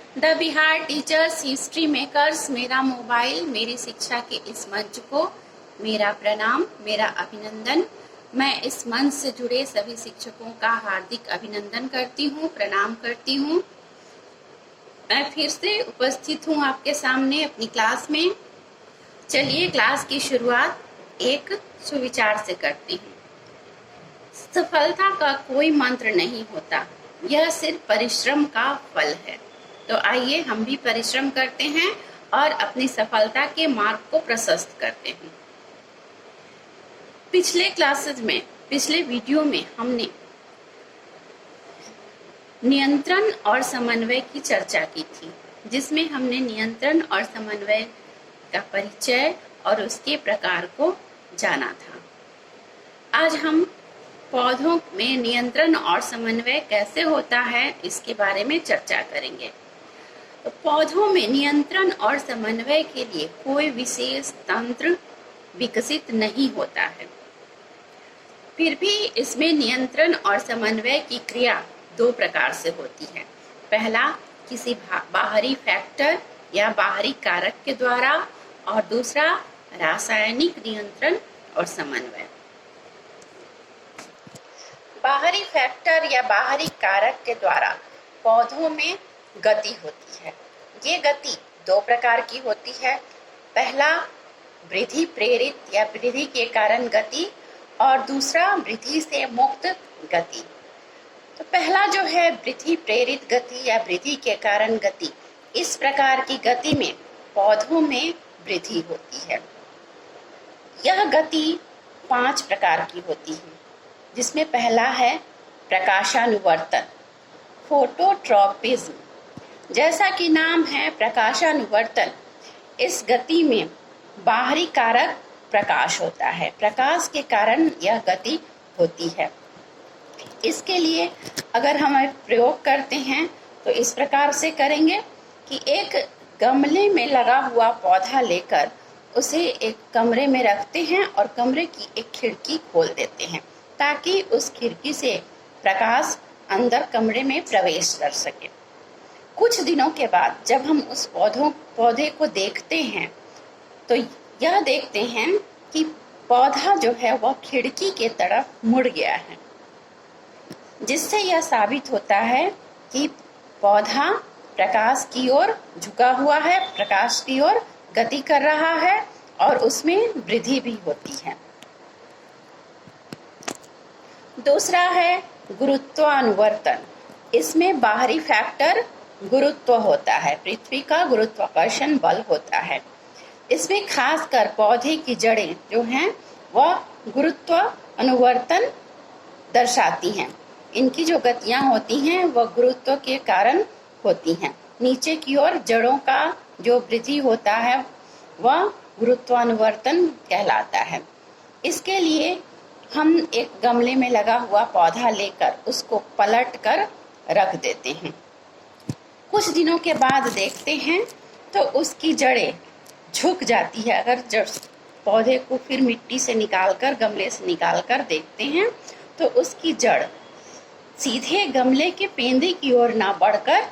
The Bihar teachers history makers मेरा mobile मेरी शिक्षा के इस मंच को मेरा प्रणाम, मेरा अभिनंदन। मैं इस मंच से जुड़े सभी शिक्षकों का हार्दिक अभिनंदन करती हूँ, प्रणाम करती हूँ। मैं फिर से उपस्थित हूँ आपके सामने अपनी क्लास में। चलिए क्लास की शुरुआत एक सुविचार से करते हैं। सफलता का कोई मंत्र नहीं होता, यह सिर्फ परिश्रम का फल है। तो आइए हम भी परिश्रम करते हैं और अपनी सफलता के मार्ग को प्रशस्त करते हैं। पिछले वीडियो में हमने नियंत्रण और समन्वय की चर्चा की थी, जिसमें हमने नियंत्रण और समन्वय का परिचय और उसके प्रकार को जाना था। आज हम पौधों में नियंत्रण और समन्वय कैसे होता है इसके बारे में चर्चा करेंगे। तो पौधों में नियंत्रण और समन्वय के लिए कोई विशेष तंत्र विकसित नहीं होता है, फिर भी इसमें नियंत्रण और समन्वय की क्रिया दो प्रकार से होती है। पहला किसी बाहरी फैक्टर या बाहरी कारक के द्वारा और दूसरा रासायनिक नियंत्रण और समन्वय। बाहरी फैक्टर या बाहरी कारक के द्वारा पौधों में गति होती है। ये गति दो प्रकार की होती है। पहला वृद्धि प्रेरित या वृद्धि के कारण गति और दूसरा वृद्धि से मुक्त गति। तो पहला जो है वृद्धि प्रेरित गति या वृद्धि के कारण गति, इस प्रकार की गति में पौधों में वृद्धि होती है। यह गति 5 प्रकार की होती है, जिसमें पहला है प्रकाशानुवर्तन, फोटोट्रॉपिज्म। जैसा कि नाम है प्रकाशानुवर्तन, इस गति में बाहरी कारक प्रकाश होता है, प्रकाश के कारण यह गति होती है। इसके लिए अगर हम प्रयोग करते हैं तो इस प्रकार से करेंगे कि एक गमले में लगा हुआ पौधा लेकर उसे एक कमरे में रखते हैं और कमरे की एक खिड़की खोल देते हैं, ताकि उस खिड़की से प्रकाश अंदर कमरे में प्रवेश कर सके। कुछ दिनों के बाद जब हम उस पौधे को देखते हैं तो यह देखते हैं कि पौधा जो है वह खिड़की के तरफ मुड़ गया है, जिससे यह साबित होता है कि पौधा प्रकाश की ओर झुका हुआ है, प्रकाश की ओर गति कर रहा है और उसमें वृद्धि भी होती है। दूसरा है गुरुत्वानुवर्तन। इसमें बाहरी फैक्टर गुरुत्व होता है, पृथ्वी का गुरुत्वाकर्षण बल होता है। इसमें खासकर पौधे की जड़ें जो हैं वह गुरुत्व अनुवर्तन दर्शाती हैं। इनकी जो गतियां होती हैं वह गुरुत्व के कारण होती हैं। नीचे की ओर जड़ों का जो वृद्धि होता है वह गुरुत्वानुवर्तन कहलाता है। इसके लिए हम एक गमले में लगा हुआ पौधा लेकर उसको पलट कर रख देते हैं। कुछ दिनों के बाद देखते हैं तो उसकी जड़ें झुक जाती है। अगर पौधे को फिर मिट्टी से निकालकर, गमले से निकालकर देखते हैं तो उसकी जड़ सीधे गमले के पेंदे की ओर ना बढ़कर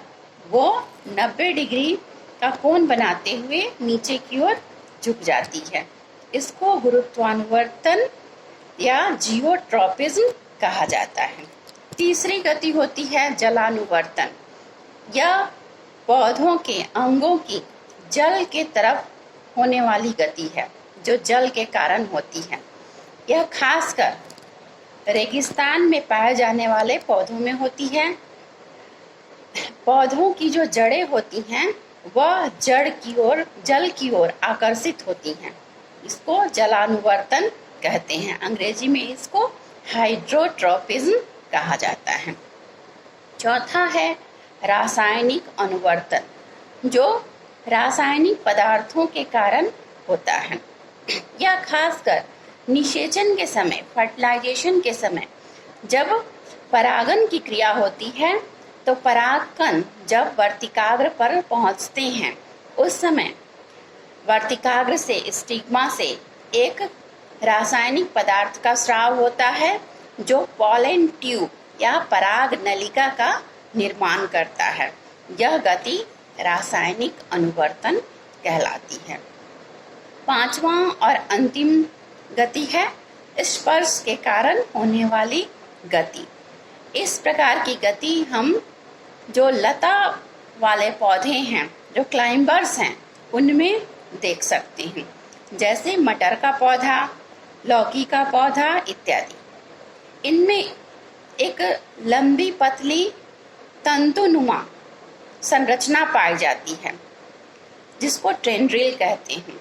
वो 90 डिग्री का कोण बनाते हुए नीचे की ओर झुक जाती है। इसको गुरुत्वानुवर्तन या जियोट्रॉपिज्म कहा जाता है। तीसरी गति होती है जलानुवर्तन। यह पौधों के अंगों की जल के तरफ होने वाली गति है, जो जल के कारण होती है। यह खासकर रेगिस्तान में पाए जाने वाले पौधों में होती है। पौधों की जो जड़ें होती हैं वह जल की ओर आकर्षित होती हैं। इसको जलानुवर्तन कहते हैं। अंग्रेजी में इसको हाइड्रोट्रोपिज्म कहा जाता है। चौथा है रासायनिक अनुवर्तन, जो रासायनिक पदार्थों के कारण होता है। यह खासकर निषेचन के समय, फर्टिलाइजेशन के समय जब परागन की क्रिया होती है तो परागकण जब वर्तिकाग्र पर पहुंचते हैं उस समय वर्तिकाग्र से, स्टिग्मा से एक रासायनिक पदार्थ का स्राव होता है, जो पॉलन ट्यूब या पराग नलिका का निर्माण करता है। यह गति रासायनिक अनुवर्तन कहलाती है। पांचवा और अंतिम गति है स्पर्श के कारण होने वाली गति। इस प्रकार की गति हम जो लता वाले पौधे हैं, जो क्लाइंबर्स हैं, उनमें देख सकते हैं, जैसे मटर का पौधा, लौकी का पौधा इत्यादि। इनमें एक लंबी पतली तंतुनुमा संरचना पाई जाती है जिसको टेंड्रिल कहते हैं।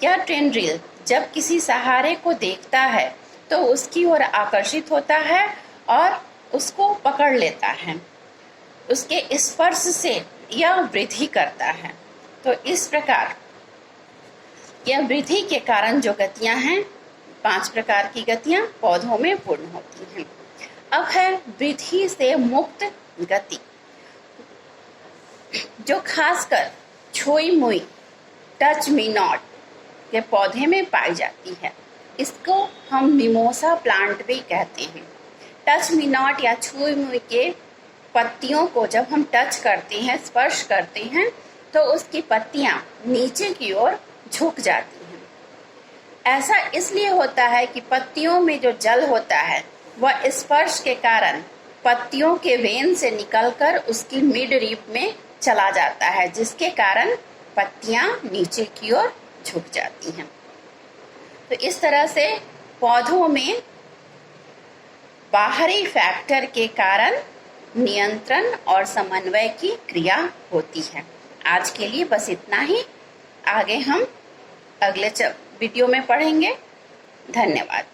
यह टेंड्रिल जब किसी सहारे को देखता है तो उसकी ओर आकर्षित होता है और उसको पकड़ लेता है। उसके स्पर्श से यह वृद्धि करता है। तो इस प्रकार यह वृद्धि के कारण जो गतियां हैं, 5 प्रकार की गतियां पौधों में पूर्ण होती हैं। अब है वृद्धि से मुक्त गति, जो खासकर छुई मुई, टच मी नॉट के पौधे में पाई जाती है। इसको हम मिमोसा प्लांट भी कहते हैं। टच मी नॉट या छुई मुई के पत्तियों को जब हम टच करते हैं, स्पर्श करते हैं, तो उसकी पत्तियां नीचे की ओर झुक जाती हैं। ऐसा इसलिए होता है कि पत्तियों में जो जल होता है वह स्पर्श के कारण पत्तियों के वेन से निकलकर उसकी मिड रिब में चला जाता है, जिसके कारण पत्तियां नीचे की ओर झुक जाती हैं। तो इस तरह से पौधों में बाहरी फैक्टर के कारण नियंत्रण और समन्वय की क्रिया होती है। आज के लिए बस इतना ही। आगे हम अगले वीडियो में पढ़ेंगे। धन्यवाद।